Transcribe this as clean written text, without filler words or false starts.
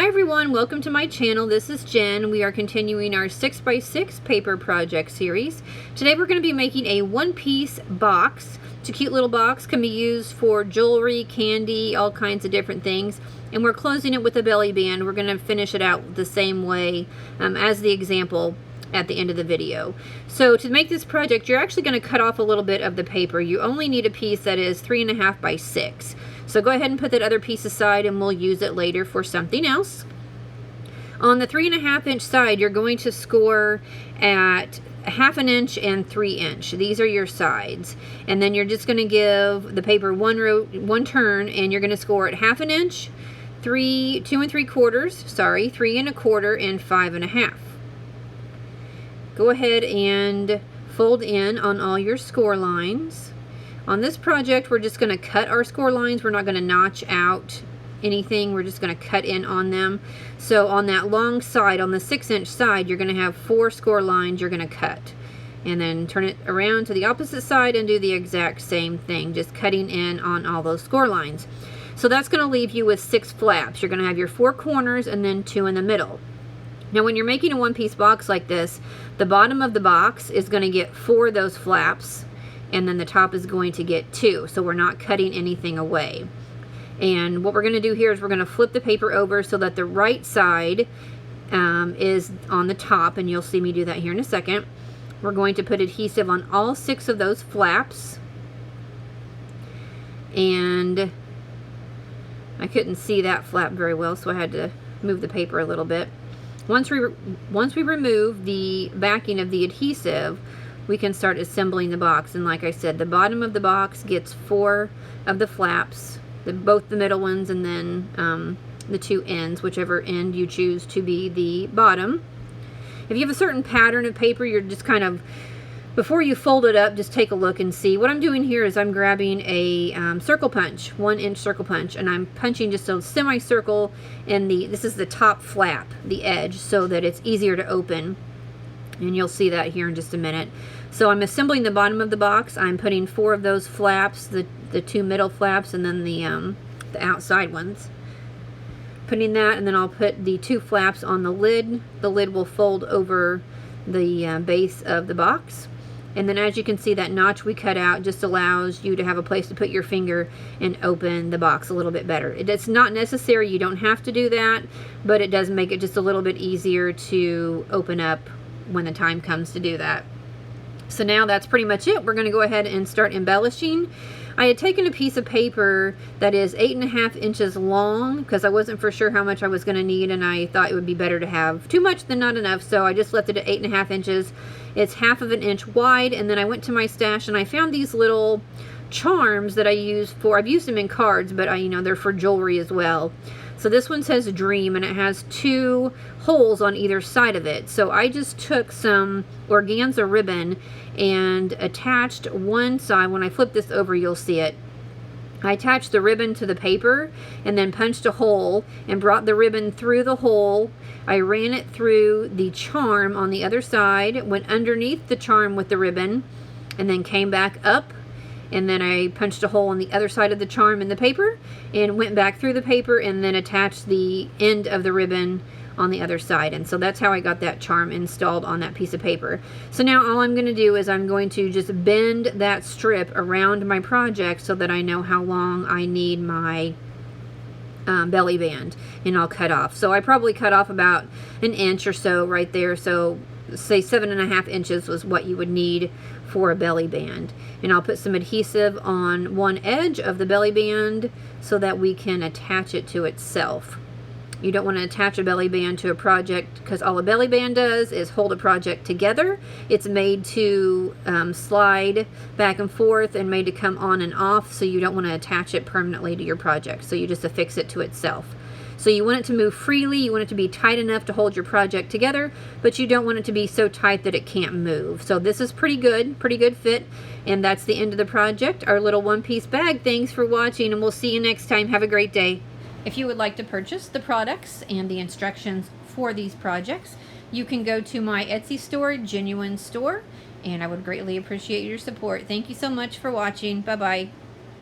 everyone, welcome to my channel. This is Jen. We are continuing our 6x6 paper project series. Today we're going to be making a one-piece box. It's a cute little box, can be used for jewelry, candy, all kinds of different things. And we're closing it with a belly band. We're going to finish it out the same way as the example at the end of the video. So to make this project, you're actually going to cut off a little bit of the paper. You only need a piece that is 3.5 by 6. So go ahead and put that other piece aside and we'll use it later for something else. On the 3.5 inch side, you're going to score at 1/2 inch and 3 inch. These are your sides. And then you're just going to give the paper one turn, and you're going to score at 1/2 inch, 2 3/4, 3 1/4, and 5 1/2. Go ahead and fold in on all your score lines. On this project, we're just going to cut our score lines. We're not going to notch out anything. We're just going to cut in on them. So on that long side, on the 6-inch side, you're going to have 4 score lines you're going to cut. And then turn it around to the opposite side and do the exact same thing, just cutting in on all those score lines. So that's going to leave you with 6 flaps. You're going to have your 4 corners and then 2 in the middle. Now when you're making a one-piece box like this, the bottom of the box is going to get 4 of those flaps, and then the top is going to get 2, so we're not cutting anything away. And what we're going to do here is we're going to flip the paper over so that the right side is on the top, and you'll see me do that here in a second. We're going to put adhesive on all 6 of those flaps, and I couldn't see that flap very well, so I had to move the paper a little bit. Once we remove the backing of the adhesive, we can start assembling the box. And like I said, the bottom of the box gets 4 of the flaps, both the middle ones and then the 2 ends, whichever end you choose to be the bottom. If you have a certain pattern of paper, you're just kind of, before you fold it up, just take a look and see. What I'm doing here is I'm grabbing a circle punch, 1-inch circle punch, and I'm punching just a semicircle in this is the top flap, the edge, so that it's easier to open. And you'll see that here in just a minute. So I'm assembling the bottom of the box. I'm putting 4 of those flaps, the 2 middle flaps, and then the outside ones. Putting that, and then I'll put the 2 flaps on the lid. The lid will fold over the base of the box. And then as you can see, that notch we cut out just allows you to have a place to put your finger and open the box a little bit better. It's not necessary, you don't have to do that, but it does make it just a little bit easier to open up when the time comes to do that. So now that's pretty much it. We're going to go ahead and start embellishing. I had taken a piece of paper that is 8.5 inches long because I wasn't for sure how much I was going to need, and I thought it would be better to have too much than not enough, so I just left it at 8.5 inches. It's 1/2 inch wide, and then I went to my stash and I found these little charms that I use for, I've used them in cards, but they're for jewelry as well. So this one says Dream, and it has 2 holes on either side of it. So I just took some organza ribbon and attached one side. When I flip this over, you'll see it. I attached the ribbon to the paper and then punched a hole and brought the ribbon through the hole. I ran it through the charm on the other side, went underneath the charm with the ribbon, and then came back up. And then I punched a hole on the other side of the charm in the paper and went back through the paper and then attached the end of the ribbon on the other side. And so that's how I got that charm installed on that piece of paper. So now all I'm going to do is I'm going to just bend that strip around my project so that I know how long I need my belly band, and I'll cut off. So I probably cut off about 1 inch or so right there. So say 7.5 inches was what you would need for a belly band. And I'll put some adhesive on one edge of the belly band so that we can attach it to itself. You don't want to attach a belly band to a project because all a belly band does is hold a project together. It's made to slide back and forth and made to come on and off, so you don't want to attach it permanently to your project. So you just affix it to itself. So you want it to move freely, you want it to be tight enough to hold your project together, but you don't want it to be so tight that it can't move. So this is pretty good fit, and that's the end of the project, our little one-piece bag. Thanks for watching, and we'll see you next time. Have a great day. If you would like to purchase the products and the instructions for these projects, you can go to my Etsy store, Genuine Store, and I would greatly appreciate your support. Thank you so much for watching. Bye-bye.